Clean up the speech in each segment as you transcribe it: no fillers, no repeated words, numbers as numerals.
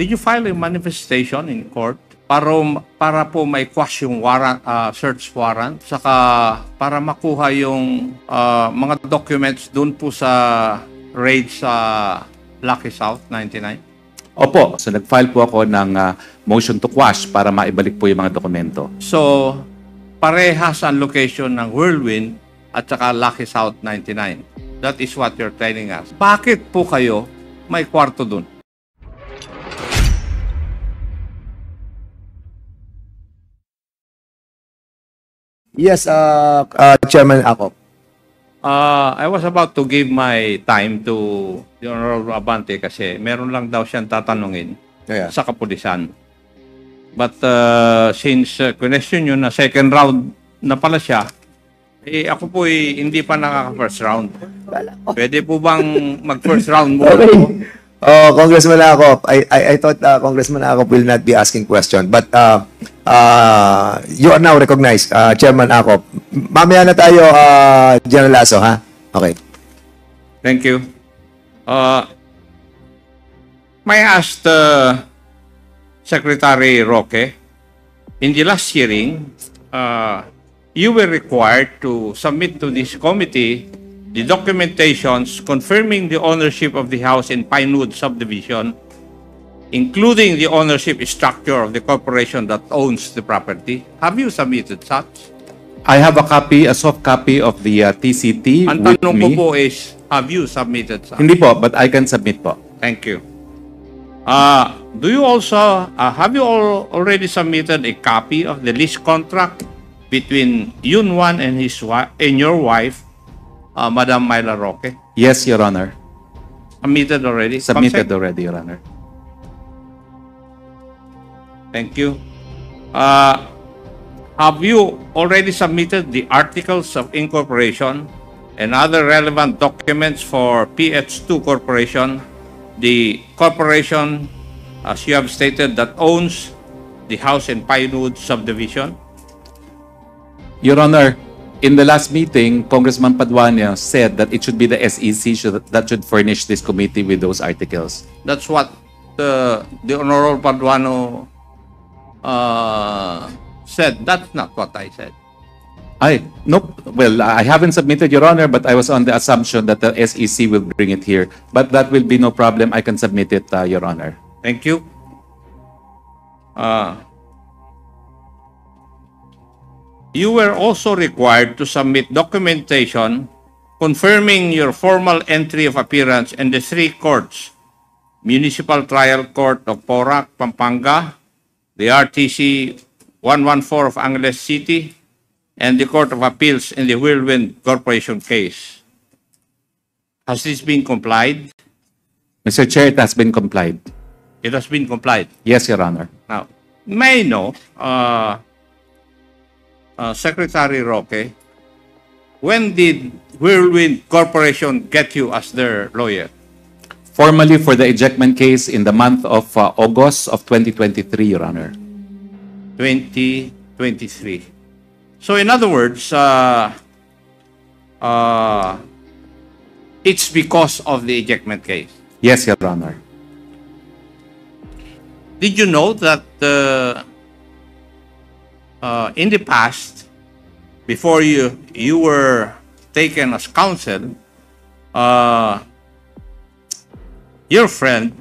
did you file a manifestation in court para po may quash yung warrant, search warrant, saka para makuha yung mga documents dun po sa raid sa Lucky South 99? Opo. So nag-file po ako ng motion to quash para maibalik po yung mga dokumento. So, parehas ang location ng Whirlwind at saka Lucky South 99. That is what you're telling us. Bakit po kayo may kwarto dun? Yes, Chairman Akop. I was about to give my time to the Honorable Abante kasi meron lang daw siyang tatanungin sa kapulisan. But since question nyo na second round na pala siya, ako po hindi pa nakaka-first round. Pwede po bang mag-first round muna? Okay. Congressman Akop, I thought Congressman Akop will not be asking question, but you are now recognized, Chairman Akop. Mamaya na tayo, General Lasso, ha? Okay. Thank you. May I ask Secretary Roque, in the last hearing, you were required to submit to this committee the documentations confirming the ownership of the house in Pinewood subdivision, including the ownership structure of the corporation that owns the property. Have you submitted such? I have a copy, a soft copy of the TCT Ang with tanong me. ko po is, have you submitted such? Hindi po, but I can submit po. Thank you. Do you also, have you already submitted a copy of the lease contract between Yun Wan and your wife, Madam Myla Roque? Yes, Your Honor. Submitted already? Submitted Consent? already, Your Honor. Thank you. Have you already submitted the articles of incorporation and other relevant documents for PH2 Corporation, the corporation, as you have stated, that owns the house in Pinewood subdivision? Your Honor, in the last meeting, Congressman Paduano said that it should be the SEC that should furnish this committee with those articles. That's what the Honorable Paduano said. That's not what I said. Nope. Well, I haven't submitted, Your Honor, but I was on the assumption that the SEC will bring it here. But that will be no problem. I can submit it, Your Honor. Thank you. You were also required to submit documentation confirming your formal entry of appearance in the three courts: Municipal Trial Court of Porac, Pampanga, the RTC 114 of Angeles City, and the Court of Appeals in the Whirlwind Corporation case. Has this been complied? Mr. Chair, it has been complied. It has been complied. Yes, Your Honor. Now, may I know, Secretary Roque, when did Whirlwind Corporation get you as their lawyer? Formally for the ejectment case in the month of August of 2023, Your Honor. 2023. So in other words, it's because of the ejectment case. Yes, Your Honor. Did you know that in the past, before you were taken as counsel, your friend,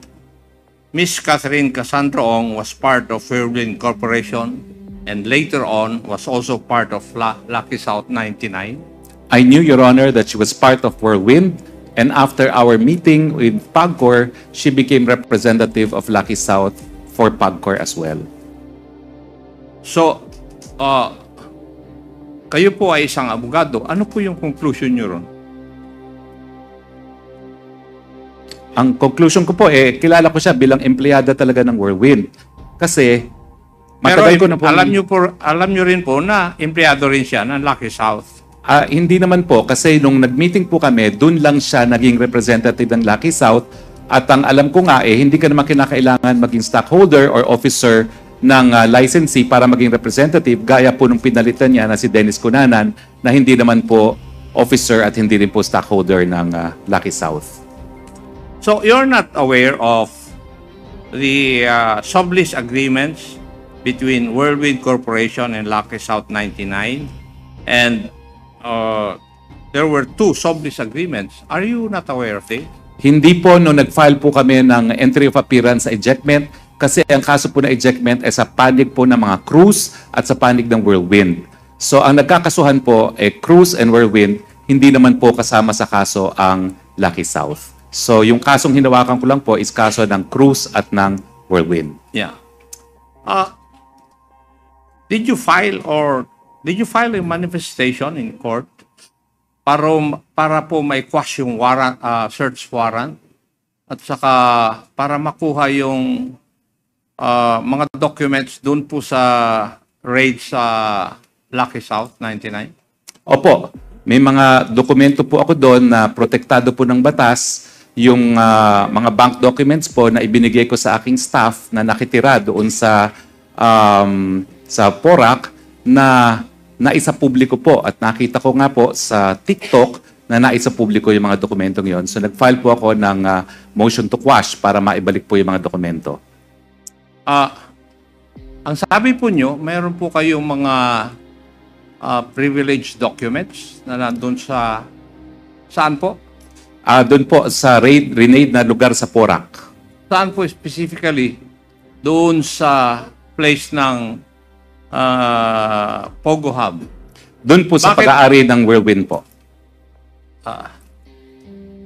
Miss Catherine Cassandra Ong, was part of Whirlwind Corporation and later on was also part of Lucky South 99? I knew, Your Honor, that she was part of Whirlwind, and after our meeting with PAGCOR, she became representative of Lucky South for PAGCOR as well. So, kayo po ay isang abogado. Ano po yung conclusion nyo ron? Ang conclusion ko po, kilala ko siya bilang empleyada talaga ng Whirlwind. Kasi, matagal ko na po... Alam nyo rin po na empleyado rin siya ng Lucky South. Hindi naman po, kasi nung nag-meeting po kami, dun lang siya naging representative ng Lucky South. At ang alam ko nga, hindi ka naman kinakailangan maging stockholder or officer ng licensee para maging representative, gaya po nung pinalitan niya na si Dennis Cunanan, na hindi naman po officer at hindi rin po stockholder ng Lucky South. So, you're not aware of the sublease agreements between Whirlwind Corporation and Lucky South 99, and there were 2 sublease agreements. Are you not aware of this? Hindi po, nung nag-file po kami ng entry of appearance sa ejectment, kasi ang kaso po na ejectment ay sa panig po ng mga cruise at sa panig ng Whirlwind. So ang nagkakasuhan po ay cruise and Whirlwind, hindi naman po kasama sa kaso ang Lucky South. So yung kasong hinawakan ko lang po is kaso ng cruise at ng Whirlwind. Yeah. Did you file a manifestation in court para po may quash yung warrant, search warrant, at saka para makuha yung mga documents dun po sa raid sa Lucky South 99? Opo, may mga dokumento po ako doon na protektado po ng batas, yung mga bank documents po na ibinigay ko sa aking staff na nakitira doon sa Porac na naisa publiko po, at nakita ko nga po sa TikTok na naisa publiko yung mga dokumentong yon. So nag-file po ako ng motion to quash para maibalik po yung mga dokumento. Ang sabi po nyo, mayroon po kayong mga privileged documents na nandun sa... Saan po? Doon po sa renade na lugar sa Porac. Saan po specifically? Doon sa place ng Pogo Hub. Doon po sa Bakit? pag-aari ng Whirlwind po.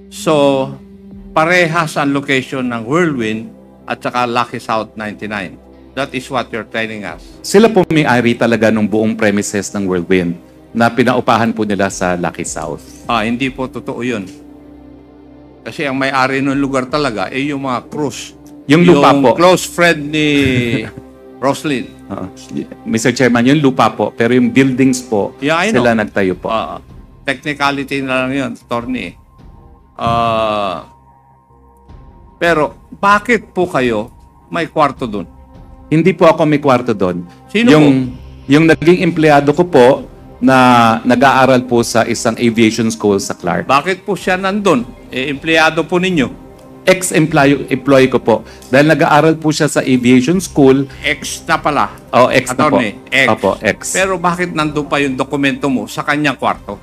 So, parehas ang location ng Whirlwind at saka Lucky South 99. That is what you're telling us. Sila po may-ari talaga ng buong premises ng Whirlwind na pinaupahan po nila sa Lucky South. Hindi po totoo yun. Kasi ang may-ari ng lugar talaga ay yung mga cruise. Yung lupa po. Close friend ni Roslyn. Mr. Chairman, yung lupa po, pero yung buildings po, Yeah, I know. sila nagtayo po. Technicality na lang yun, attorney. Pero bakit po kayo may kwarto dun? Hindi po ako may kwarto doon. Sino yung naging empleyado ko po na nag-aaral po sa isang aviation school sa Clark. Bakit po siya nandun? Empleyado po ninyo. Ex-employee ko po. Dahil nag-aaral po siya sa aviation school. Ex na pala. Ex na po. Attorney, ex. Opo, ex. Pero bakit nandun pa yung dokumento mo sa kanyang kwarto?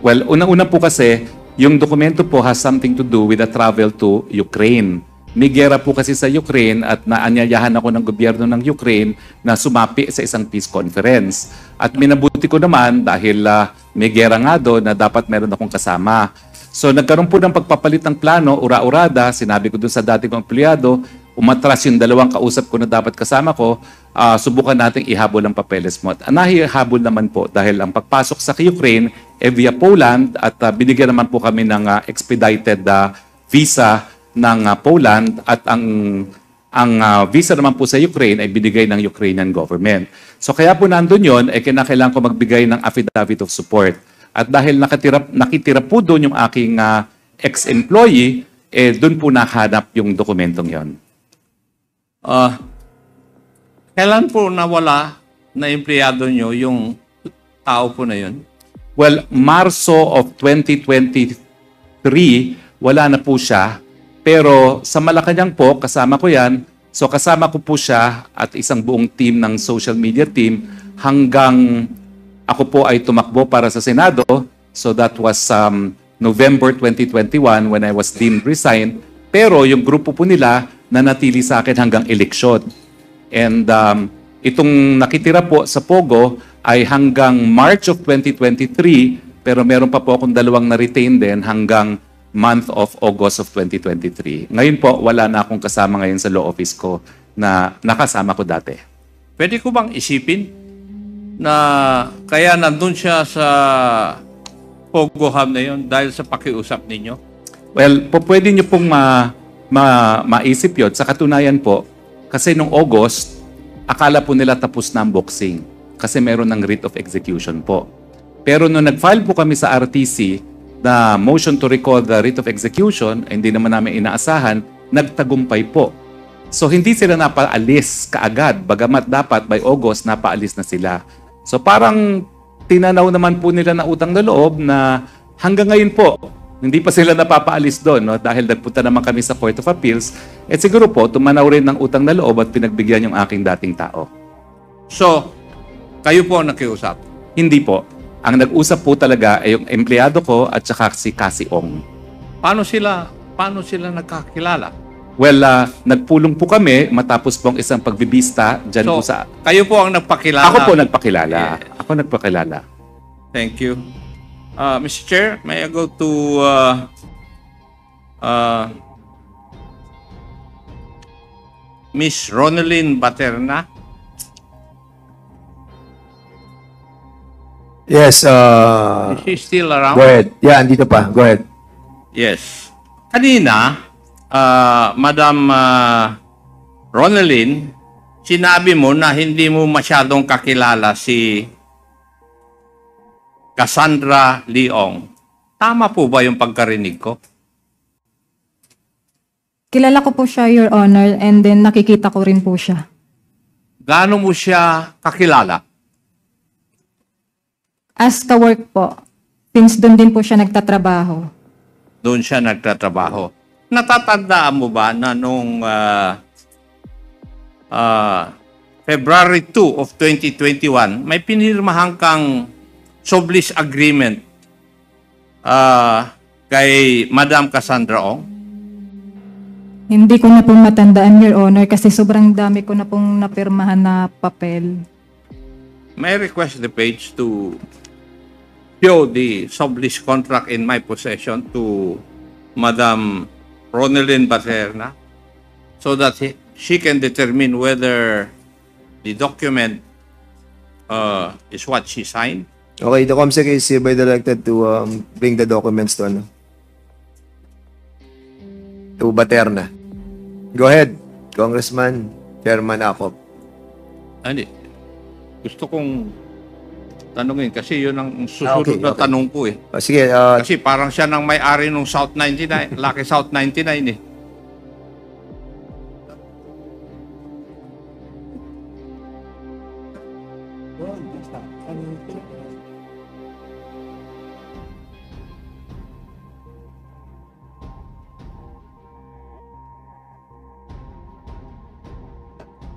Well, unang-una po kasi, yung dokumento po has something to do with the travel to Ukraine. May gera po kasi sa Ukraine at naanyayahan ako ng gobyerno ng Ukraine na sumapi sa isang peace conference. At minabuti ko naman dahil may gera nga doon na dapat meron akong kasama. So nagkaroon po ng pagpapalit ng plano, ura-urada, sinabi ko doon sa dati kong empleyado, umatras yung 2 kausap ko na dapat kasama ko, subukan nating ihabol ang papeles mo. At nahihabol naman po dahil ang pagpasok sa Ukraine via Poland at binigyan naman po kami ng expedited visa ng Poland at ang visa naman po sa Ukraine ay binigay ng Ukrainian government. So kaya po nandun yun, kinakailangan ko magbigay ng affidavit of support. At dahil nakitira po doon yung aking ex-employee, doon po nahanap yung dokumentong yon. Kailan po nawala na empleyado nyo yung tao po na yun? Well, Marso of 2023, wala na po siya. Pero sa Malacanang po, kasama ko yan. So kasama ko po siya at isang buong team ng social media team hanggang ako po ay tumakbo para sa Senado. So that was November 2021 when I was deemed resigned. Pero yung grupo po nila nanatili sa akin hanggang eleksyon. And itong nakitira po sa Pogo ay hanggang March of 2023, pero meron pa po akong 2 na-retain din hanggang month of August of 2023. Ngayon po, wala na akong kasama ngayon sa law office ko na nakasama ko dati. Pwede ko bang isipin na kaya nandun siya sa Pogo Hub na yun dahil sa pakiusap ninyo? Well, pwede nyo pong maisip yun. Sa katunayan po, kasi nung August, akala po nila tapos na ang boxing kasi meron ng writ of execution po. Pero nung nag-file po kami sa RTC na motion to recall the writ of execution, hindi naman namin inaasahan, nagtagumpay po. So hindi sila napaalis kaagad, bagamat dapat by August napaalis na sila. So parang tinanaw naman po nila na utang na loob na hanggang ngayon po, Hindi pa sila napapaalis doon, no? Dahil nagpunta naman kami sa Court of Appeals. At siguro po, tumanaw rin ng utang na loob at pinagbigyan yung aking dating tao. So, kayo po ang nakiusap. Hindi po. Ang nag-usap po talaga ay yung empleyado ko at saka si Cassie Ong. Paano sila nagkakilala? Well, nagpulong po kami matapos pong isang pagbibista dyan po So, sa... kayo po ang nagpakilala. Ako po nagpakilala. Yes. Ako nagpakilala. Thank you. Mr. Chair, may I go to Miss Ronelyn Baterna? Yes, Is she still around? go ahead. Yeah, andito pa. Go ahead. Yes. Kanina, Madam Ronelyn, sinabi mo na hindi mo masyadong kakilala si Cassandra Leong. Tama po ba yung pagkarinig ko? Kilala ko po siya, Your Honor, and then nakikita ko rin po siya. Gaano mo siya kakilala? As ka-work po, since doon din po siya nagtatrabaho. Doon siya nagtatrabaho. Natatandaan mo ba na nung February 2 of 2021, may pinirmahan kang sublease agreement kay Madam Cassandra Ong? Hindi ko na po matandaan, Your Honor, kasi sobrang dami ko na pong napirmahan na papel. May I request the page to show the sublease contract in my possession to Madam Ronelyn Baterna so that she can determine whether the document is what she signed. Okay, the COMSEC is hereby directed to bring the documents to Baterna. Go ahead, Congressman Chairman Acop. Hindi. Gusto kong tanungin kasi yun ang susunod Okay, na okay. tanong ko eh. Sige, Kasi parang siya nang may-ari ng South 99, Lucky South 99 eh.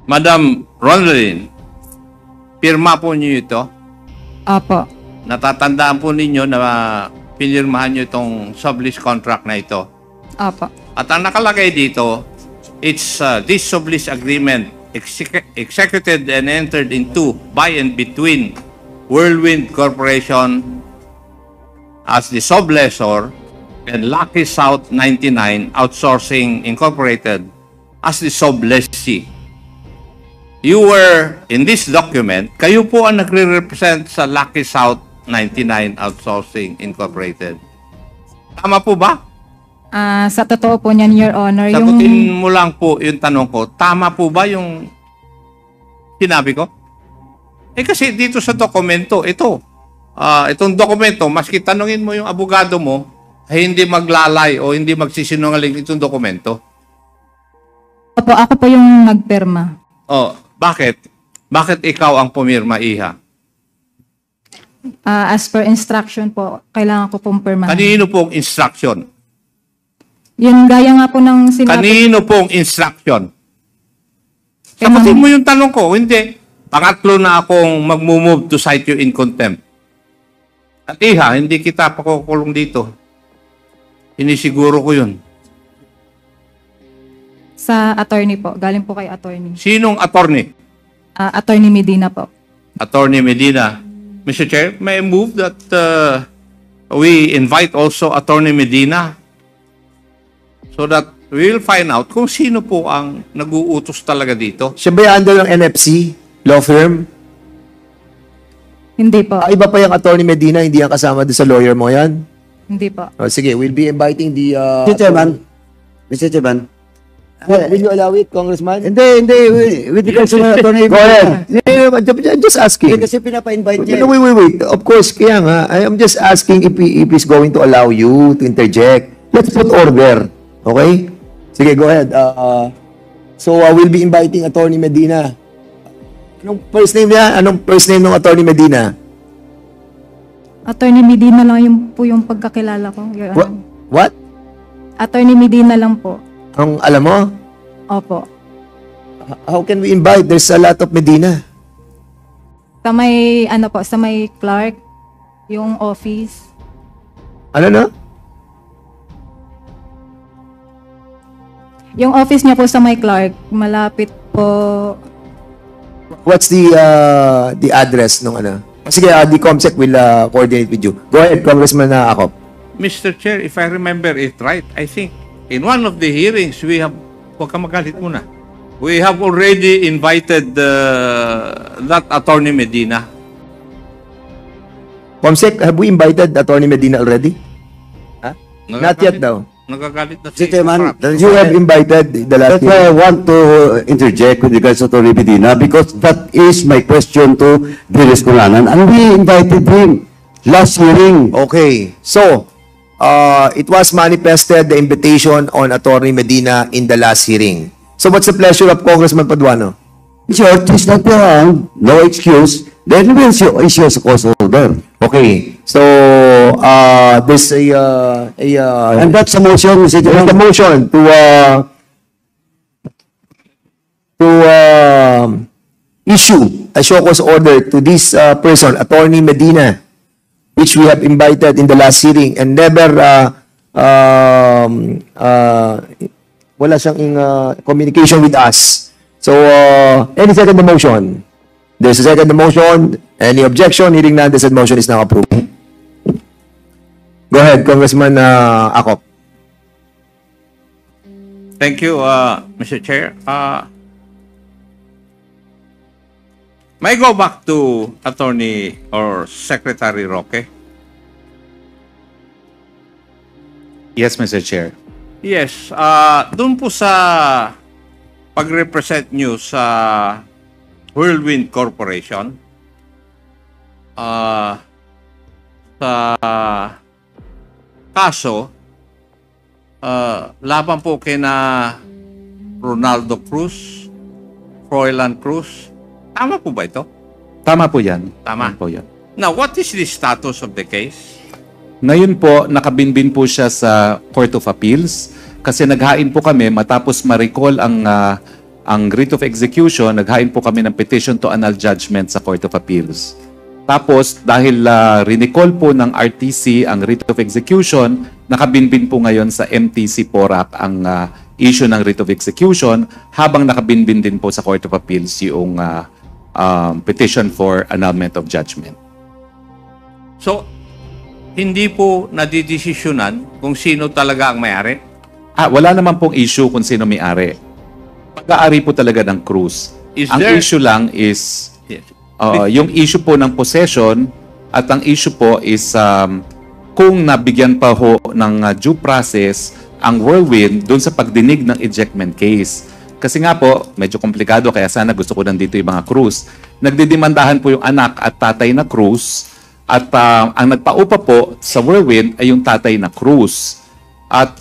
Madam Ronelyn, pirma po niyo ito. Apo. Natatandaan po ninyo na pinirmahan niyo itong sublease contract na ito. Apo. At ang nakalagay dito, it's this sublease agreement executed and entered into by and between Whirlwind Corporation as the sublessor and Lucky South 99 Outsourcing Incorporated as the sublessee. You were, in this document, kayo po ang nagre-represent sa Lucky South 99 Outsourcing Incorporated. Tama po ba? Sa totoo po niyan, Your Honor, Sagutin mo lang po yung tanong ko, tama po ba yung sinabi ko? Eh kasi dito sa dokumento, itong dokumento, maski tanungin mo yung abogado mo, ay hindi maglalay o hindi magsisinungaling itong dokumento. Opo, ako po yung nagpirma. Oh, bakit? Bakit ikaw ang pumirma, Iha? As per instruction po, kailangan ko pong pirmahan. Kanino pong instruction? Yun, gaya nga po ng sinabi. Kanino pong instruction? Kay Sagutin Ma'am- mo yung tanong ko. Hindi. Pangatlo na akong mag-move to cite you in contempt. At Iha, hindi kita pakukulong dito. Inisiguro ko yun. Sa attorney po, galing po kay attorney. Sinong attorney? Attorney Medina po. Attorney Medina. Mr. Chair, may I move that we invite also Attorney Medina so that we will find out kung sino po ang nag-uutos talaga dito. siya ba yung under ng NFC law firm? Hindi po. Iba pa yung attorney Medina, hindi yan kasama doon sa lawyer mo yan? Hindi po. Sige, we'll be inviting the... Mr. Chairman. Mr. Chairman. Will you allow it, Congressman? Hindi. With regards to attorney. Go ahead. Just asking. Kasi pinapa-invite niya. No, wait. Of course, kaya nga, I am just asking if he's going to allow you to interject. Let's put order. Okay? Sige, go ahead. So, we'll be inviting Attorney Medina. Anong first name niya? Anong first name ng Attorney Medina? Attorney Medina lang yung po yung pagkakilala ko. Your Honor. What? Attorney Medina lang po. Ang alam mo? Opo. How can we invite? There's a lot of Medina. Sa may, ano po, sa may Clark, yung office. Ano na? Yung office niya po sa may Clark, malapit po. What's the address nung ano? Sige, the COMSEC will coordinate with you. Go ahead, Congressman Akop. Mr. Chair, if I remember it right, I think in one of the hearings, we have, huwag ka magalit muna, we have already invited that Attorney Medina. COMSEC, have we invited Attorney Medina already? Not yet daw. Nagagalit na Mr. Chairman, You have invited the last that's why I want to interject with regards to Atty. Medina because that is my question to Darius Colanan and we invited him last hearing. Okay. So, it was manifested the invitation on Attorney Medina in the last hearing. So, what's the pleasure of Congressman Paduano? Sure, he's not around, no excuse, then we will issue a cause order. Okay. So, there's And that's a motion, Mr. there's a Chairman. motion to issue a show cause order to this person, Attorney Medina, which we have invited in the last hearing and never wala siyang communication with us. So, any second the motion? There's a second the motion. Any objection? Hearing none, the said motion is now approved. Go ahead, Congressman Akop. Thank you, Mr. Chair. May I go back to Attorney or Secretary Roque? Yes, Mr. Chair. Yes, doon po sa pag-represent nyo sa Whirlwind Corporation, sa kaso, laban po kina Ronaldo Cruz, Froilan Cruz. Tama po ba ito? Tama po yan. Tama. Yan po yan. Now, what is the status of the case? Ngayon po, nakabinbin po siya sa Court of Appeals kasi naghain po kami matapos ma-recall ang writ of execution, naghain po kami ng petition to annul judgment sa Court of Appeals. Tapos, dahil recall po ng RTC ang writ of execution, nakabinbin po ngayon sa MTC PORAC ang issue ng writ of execution habang nakabinbin din po sa Court of Appeals yung petition for annulment of judgment. So, hindi po nadidesisyonan kung sino talaga ang may-ari? Wala naman pong issue kung sino may-ari. Pag-aari po talaga ng Cruz. Ang issue lang is Yes. yung issue po ng possession at ang issue po is kung nabigyan pa ho ng due process ang Whirlwind doon sa pagdinig ng ejectment case. Kasi nga po, medyo komplikado kaya sana gusto ko nandito yung mga Cruz. Nagdidemandahan po yung anak at tatay na Cruz at ang nagpaupa po sa Whirlwind ay yung tatay na Cruz. At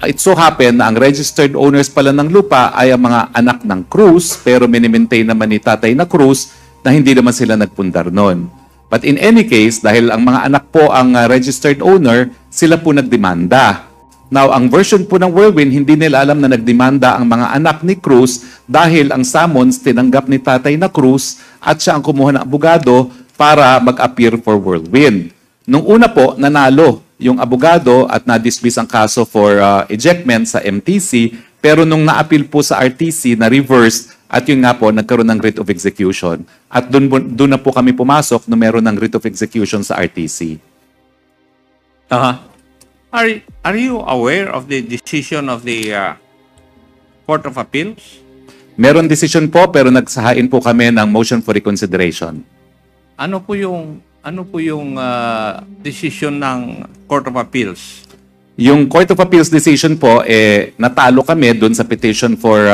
it so happen na ang registered owners pala ng lupa ay ang mga anak ng Cruz pero minimaintain naman ni tatay na Cruz na hindi naman sila nagpundar nun. But in any case, dahil ang mga anak po ang registered owner, sila po nagdemanda. Now, ang version po ng Whirlwind, hindi nila alam na nagdemanda ang mga anak ni Cruz dahil ang summons tinanggap ni tatay na Cruz at siya ang kumuha ng abogado para mag-appear for Whirlwind. Nung una po, nanalo yung abogado at na-dismiss ang kaso for ejectment sa MTC, pero nung na-appeal po sa RTC, na-reverse at yun nga po, nagkaroon ng writ of execution. At doon na po kami pumasok na meron ng writ of execution sa RTC. Are you aware of the decision of the Court of Appeals? Meron decision po pero nagsahain po kami ng motion for reconsideration. Ano po yung decision ng Court of Appeals? Yung Court of Appeals decision po, natalo kami doon sa petition for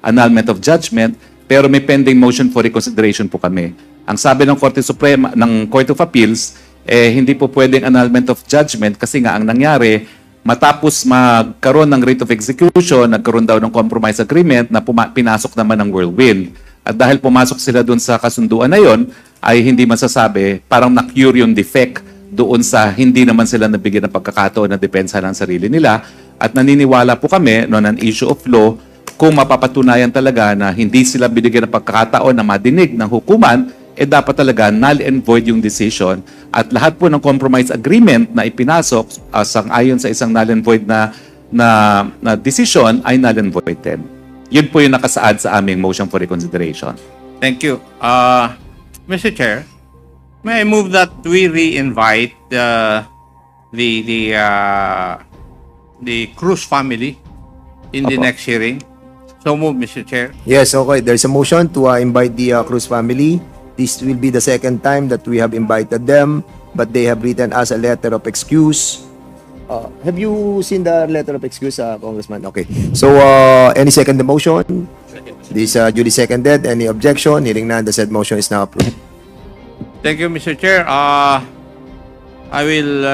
annulment of judgment, pero may pending motion for reconsideration po kami. Ang sabi ng Korte Suprema, ng Court of Appeals, hindi po pwedeng annulment of judgment kasi nga ang nangyari, matapos magkaroon ng writ of execution, nagkaroon daw ng compromise agreement na pinasok naman ng Whirlwind. At dahil pumasok sila doon sa kasunduan na yon, ay hindi masasabi, parang na-cure yung defect doon sa hindi naman sila nabigyan ng pagkakataon na depensa ng sarili nila. At naniniwala po kami on an issue of law, kung mapapatunayan talaga na hindi sila binigyan ng pagkakataon na madinig ng hukuman, dapat talaga null and void yung decision. At lahat po ng compromise agreement na ipinasok sang-ayon sa isang null and void na decision ay null and void din. Yun po yung nakasaad sa aming motion for reconsideration. Thank you. Mr. Chair, may I move that we re-invite the Cruz family in the next hearing? So move, Mr. Chair. Yes, okay. There's a motion to invite the Cruz family. This will be the second time that we have invited them, but they have written us a letter of excuse. Have you seen the letter of excuse, Congressman? Okay. So, any second the motion? This duly seconded. Any objection? Hearing none, the said motion is now approved. Thank you, Mr. Chair. I will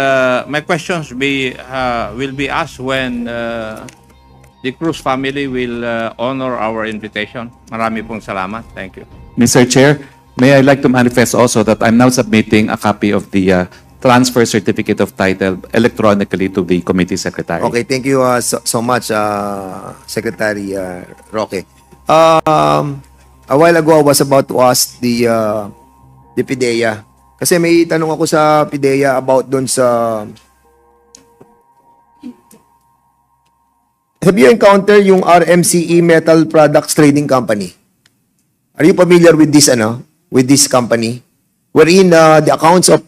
my questions will be asked when the Cruz family will honor our invitation. Marami pong salamat. Thank you. Mr. Chair, may I like to manifest also that I'm now submitting a copy of the transfer certificate of title electronically to the committee secretary. Okay, thank you so much, Secretary Roque. A while ago, I was about to ask the PIDEA. Kasi may tanong ako sa PIDEA about doon sa... Have you encountered yung RMCE Metal Products Trading Company? Are you familiar with this, with this company? Wherein the accounts of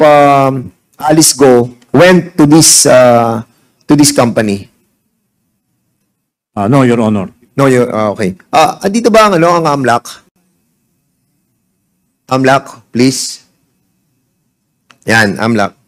Alice Go went to this company. No, Your Honor. No, okay. Andito ba ang AMLAC? AMLAC, please. Yan, AMLAC.